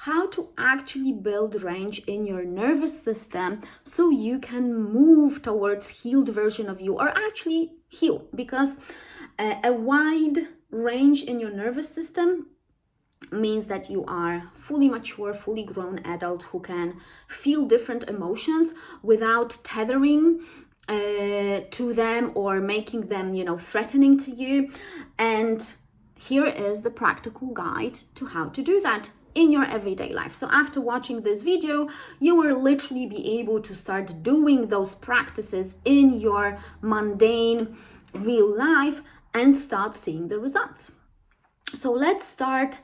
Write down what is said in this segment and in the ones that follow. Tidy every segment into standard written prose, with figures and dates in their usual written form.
how to actually build range in your nervous system so you can move towards healed version of you, or actually heal, because a wide range in your nervous system means that you are fully mature, fully grown adult who can feel different emotions without tethering to them or making them, threatening to you. And here is the practical guide to how to do that in your everyday life. So after watching this video, you will literally be able to start doing those practices in your mundane real life and start seeing the results. So let's start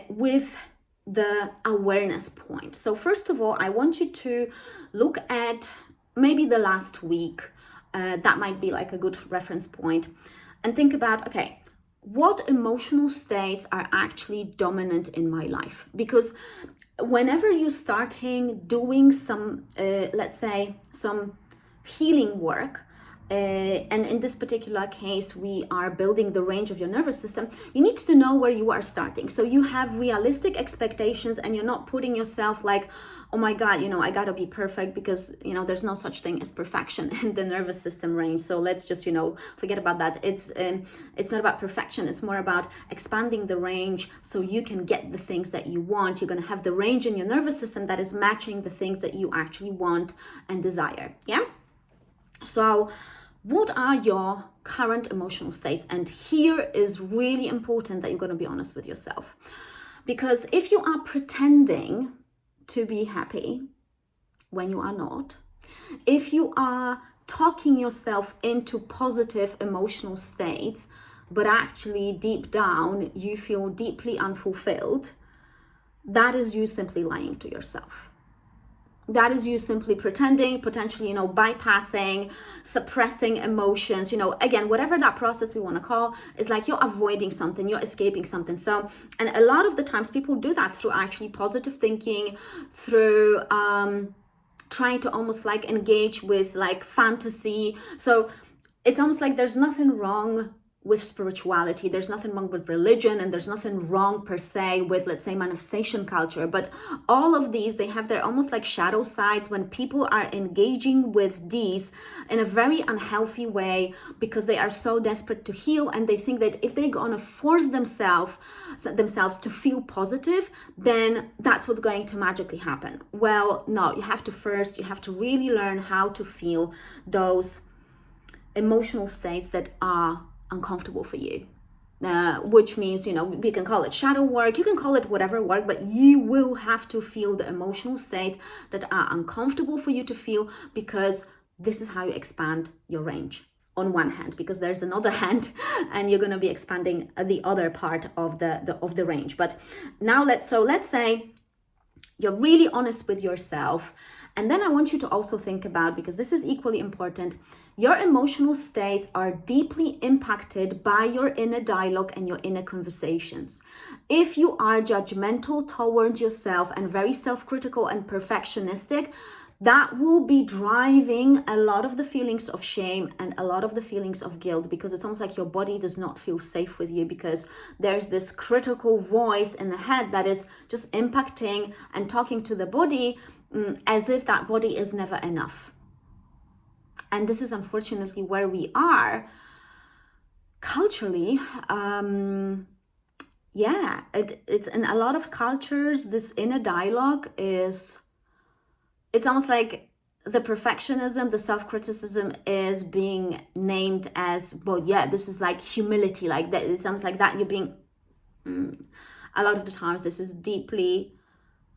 with the awareness point. So first of all, I want you to look at maybe the last week. That might be like a good reference point, and think about, okay, what emotional states are actually dominant in my life? Because whenever you're starting doing some, let's say, some healing work, and in this particular case, we are building the range of your nervous system, you need to know where you are starting. So you have realistic expectations and you're not putting yourself like, oh my God, I gotta be perfect, because, there's no such thing as perfection in the nervous system range. So let's just, forget about that. It's not about perfection. It's more about expanding the range so you can get the things that you want. You're gonna have the range in your nervous system that is matching the things that you actually want and desire. Yeah? So what are your current emotional states? And here is really important that you're going to be honest with yourself. Because if you are pretending to be happy when you are not, if you are talking yourself into positive emotional states, but actually deep down you feel deeply unfulfilled, that is you simply lying to yourself. That is you simply pretending, potentially, bypassing, suppressing emotions, again, whatever that process we want to call, is like you're avoiding something, you're escaping something. So, and a lot of the times people do that through actually positive thinking, through trying to almost like engage with like fantasy. So it's almost like there's nothing wrong with spirituality, there's nothing wrong with religion, and there's nothing wrong per se with, let's say, manifestation culture. But all of these, they have their almost like shadow sides when people are engaging with these in a very unhealthy way, because they are so desperate to heal, and they think that if they're gonna force themselves to feel positive, then that's what's going to magically happen. Well, no, you have to really learn how to feel those emotional states that are uncomfortable for you, which means, we can call it shadow work, you can call it whatever work, but you will have to feel the emotional states that are uncomfortable for you to feel, because this is how you expand your range on one hand, because there's another hand and you're going to be expanding the other part of the range. But now let's say you're really honest with yourself. And then I want you to also think about, because this is equally important, your emotional states are deeply impacted by your inner dialogue and your inner conversations. If you are judgmental towards yourself and very self-critical and perfectionistic, that will be driving a lot of the feelings of shame and a lot of the feelings of guilt, because it's almost like your body does not feel safe with you, because there's this critical voice in the head that is just impacting and talking to the body as if that body is never enough. And this is unfortunately where we are culturally. It's in a lot of cultures, this inner dialogue it's almost like the perfectionism, the self-criticism is being named as, well, yeah, this is like humility, like that. It sounds like that you're being, a lot of the times this is deeply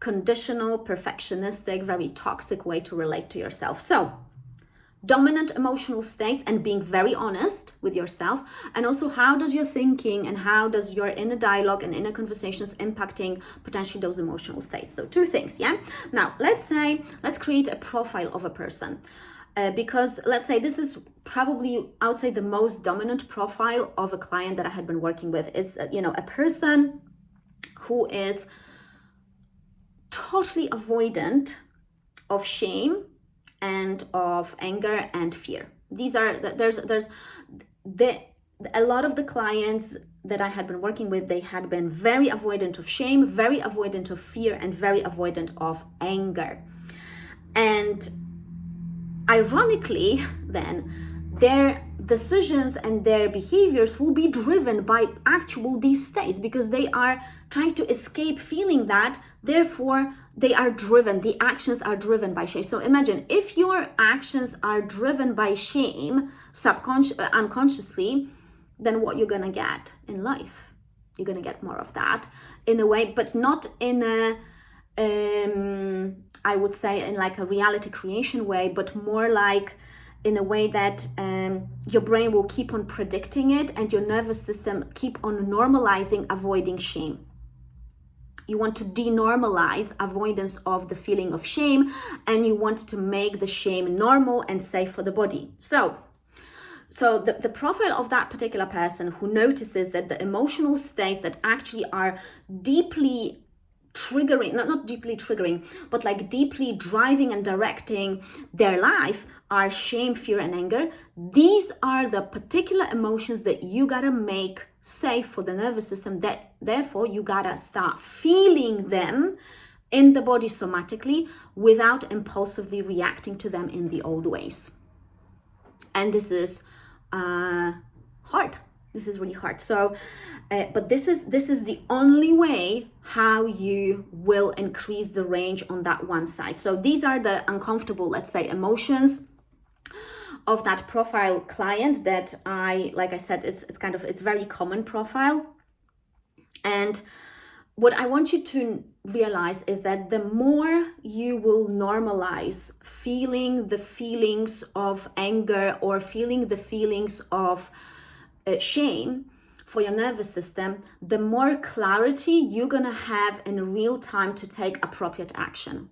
conditional, perfectionistic, very toxic way to relate to yourself. So dominant emotional states and being very honest with yourself, and also how does your thinking and how does your inner dialogue and inner conversations impacting potentially those emotional states. So two things. Now let's create a profile of a person, because let's say this is probably, I would say, the most dominant profile of a client that I had been working with is a person who is totally avoidant of shame and of anger and fear. These are, a lot of the clients that I had been working with, they had been very avoidant of shame, very avoidant of fear, and very avoidant of anger. And ironically, then, their decisions and their behaviors will be driven by actual these states, because they are trying to escape feeling that. Therefore, they are driven, the actions are driven by shame. So imagine if your actions are driven by shame unconsciously, then what you're gonna get in life, you're gonna get more of that in a way, but not in a I would say in like a reality creation way, but more like in a way that your brain will keep on predicting it, and your nervous system keep on normalizing avoiding shame. You want to denormalize avoidance of the feeling of shame, and you want to make the shame normal and safe for the body. So the profile of that particular person who notices that the emotional states that actually are deeply triggering, not deeply triggering, but like deeply driving and directing their life are shame, fear, and anger. These are the particular emotions that you gotta make safe for the nervous system, that therefore you gotta start feeling them in the body somatically without impulsively reacting to them in the old ways. And this is hard. This is really hard. So, but this is the only way how you will increase the range on that one side. So these are the uncomfortable, let's say, emotions of that profile client that like I said, it's very common profile. And what I want you to realize is that the more you will normalize feeling the feelings of anger or feeling the feelings of shame for your nervous system, the more clarity you're gonna have in real time to take appropriate action.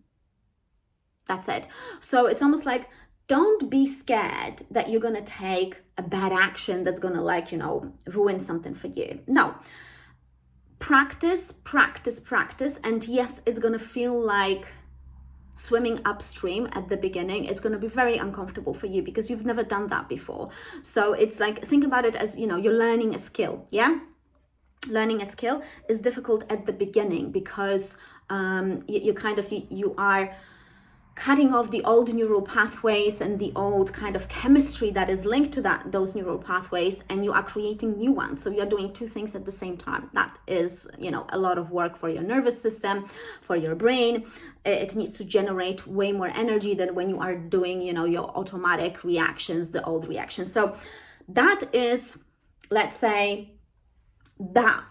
That's it. So it's almost like, don't be scared that you're gonna take a bad action that's gonna ruin something for you. No. Practice, and yes, it's gonna feel like swimming upstream at the beginning. It's going to be very uncomfortable for you because you've never done that before. So it's like, think about it as, you're learning a skill. Yeah, learning a skill is difficult at the beginning because you are cutting off the old neural pathways and the old kind of chemistry that is linked to those neural pathways, and you are creating new ones. So you're doing two things at the same time. That is, a lot of work for your nervous system, for your brain. It needs to generate way more energy than when you are doing, your automatic reactions, the old reactions. So that is, let's say, that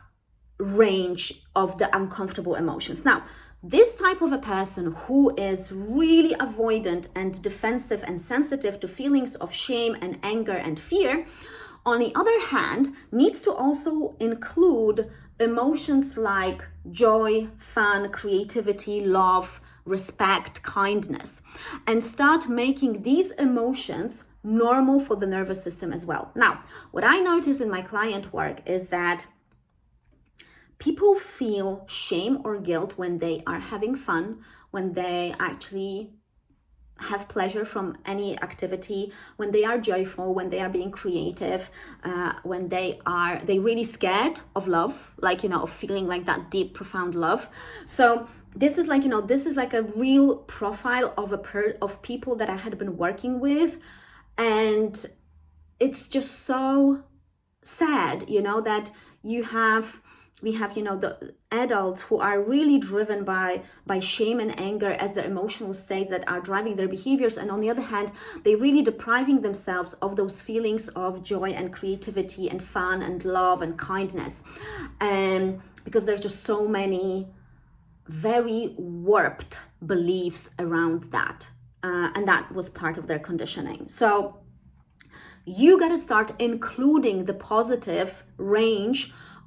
range of the uncomfortable emotions. Now, this type of a person who is really avoidant and defensive and sensitive to feelings of shame and anger and fear, on the other hand, needs to also include emotions like joy, fun, creativity, love, respect, kindness, and start making these emotions normal for the nervous system as well. Now, what I notice in my client work is that people feel shame or guilt when they are having fun, when they actually have pleasure from any activity, when they are joyful, when they are being creative, when they really scared of love, of feeling like that deep, profound love. So this is like a real profile of people that I had been working with, and it's just so sad, that we have the adults who are really driven by shame and anger as their emotional states that are driving their behaviors, and on the other hand, they really depriving themselves of those feelings of joy and creativity and fun and love and kindness, because there's just so many very warped beliefs around that, and that was part of their conditioning. So you got to start including the positive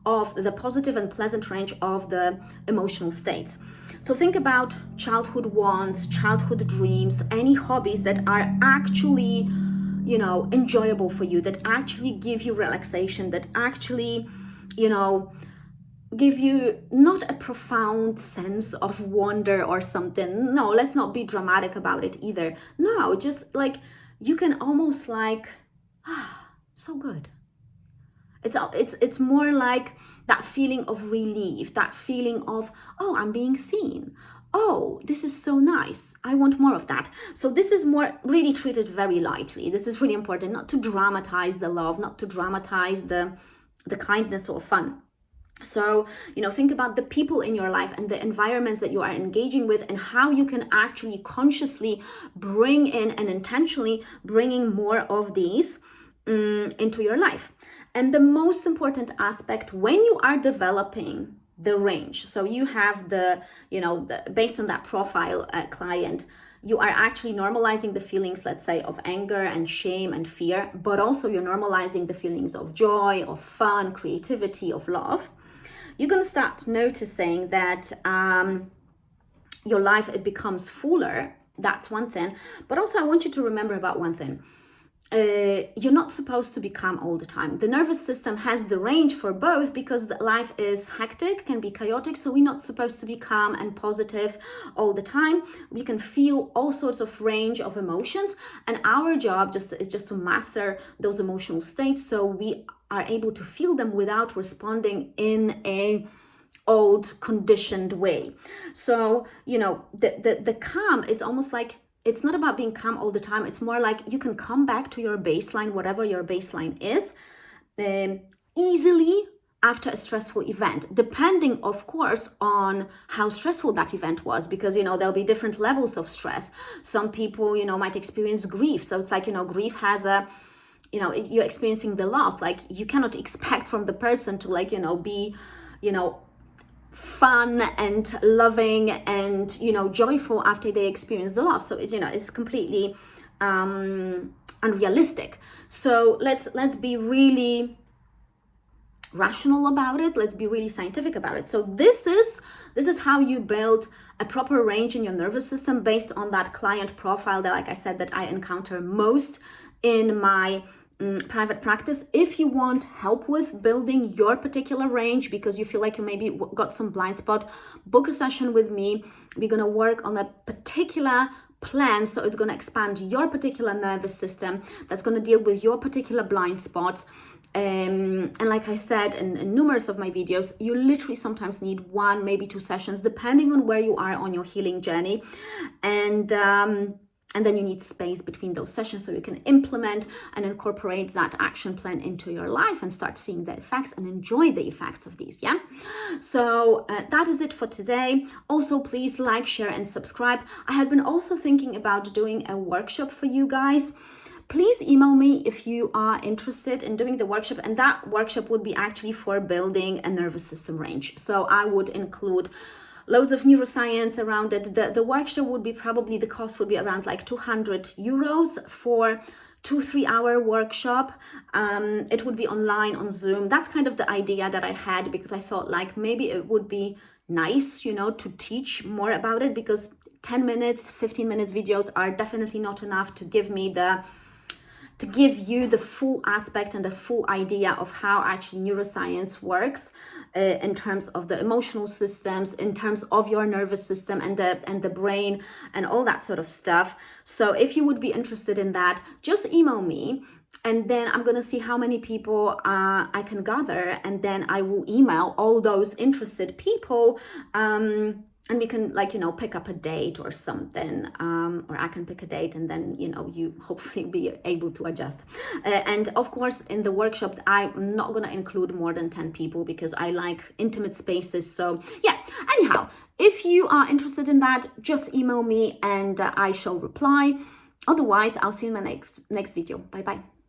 and pleasant range of the emotional states. So think about childhood wants, childhood dreams, any hobbies that are actually, enjoyable for you, that actually give you relaxation, that actually, give you not a profound sense of wonder or something. No, let's not be dramatic about it either. No, just like you can almost so good. It's more like that feeling of relief, that feeling of, oh, I'm being seen. Oh, this is so nice. I want more of that. So this is more really treated very lightly. This is really important, not to dramatize the love, not to dramatize the kindness or fun. So, think about the people in your life and the environments that you are engaging with, and how you can actually consciously bring in and intentionally bringing more of these into your life. And the most important aspect when you are developing the range, so you have based on that profile client, you are actually normalizing the feelings, let's say, of anger and shame and fear, but also you're normalizing the feelings of joy, of fun, creativity, of love. You're going to start noticing that your life, it becomes fuller. That's one thing. But also I want you to remember about one thing. You're not supposed to be calm all the time. The nervous system has the range for both, because life is hectic, can be chaotic, so we're not supposed to be calm and positive all the time. We can feel all sorts of range of emotions, and our job is just to master those emotional states, so we are able to feel them without responding in a old conditioned way. So the calm is almost like, it's not about being calm all the time. It's more like you can come back to your baseline, whatever your baseline is, easily after a stressful event, depending, of course, on how stressful that event was, because, there'll be different levels of stress. Some people, might experience grief. So it's like, grief has you're experiencing the loss. Like, you cannot expect from the person to be, fun and loving and joyful after they experience the loss. So it's completely unrealistic. So let's be really rational about it. Let's be really scientific about it. So this is how you build a proper range in your nervous system based on that client profile that, like I said, that I encounter most in my private practice. If you want help with building your particular range because you feel like you maybe got some blind spot, book a session with me. We're going to work on a particular plan, so it's going to expand your particular nervous system, that's going to deal with your particular blind spots. And like I said in numerous of my videos, you literally sometimes need 1, maybe 2 sessions, depending on where you are on your healing journey. And then you need space between those sessions so you can implement and incorporate that action plan into your life and start seeing the effects and enjoy the effects of these, yeah? So that is it for today. Also, please like, share, and subscribe. I had been also thinking about doing a workshop for you guys. Please email me if you are interested in doing the workshop, and that workshop would be actually for building a nervous system range. So I would include loads of neuroscience around it. The workshop would be probably, the cost would be around like €200 for 2-3 hour workshop. It would be online on Zoom. That's kind of the idea that I had, because I thought like maybe it would be nice, to teach more about it, because 10 minutes, 15 minutes videos are definitely not enough to give you the full aspect and the full idea of how actually neuroscience works in terms of the emotional systems, in terms of your nervous system and the brain and all that sort of stuff. So if you would be interested in that, just email me, and then I'm going to see how many people I can gather, and then I will email all those interested people, and we can pick up a date or something, or I can pick a date, and then you hopefully be able to adjust. And of course, in the workshop, I'm not going to include more than 10 people because I like intimate spaces. So yeah, anyhow, if you are interested in that, just email me and I shall reply. Otherwise, I'll see you in my next video. Bye bye.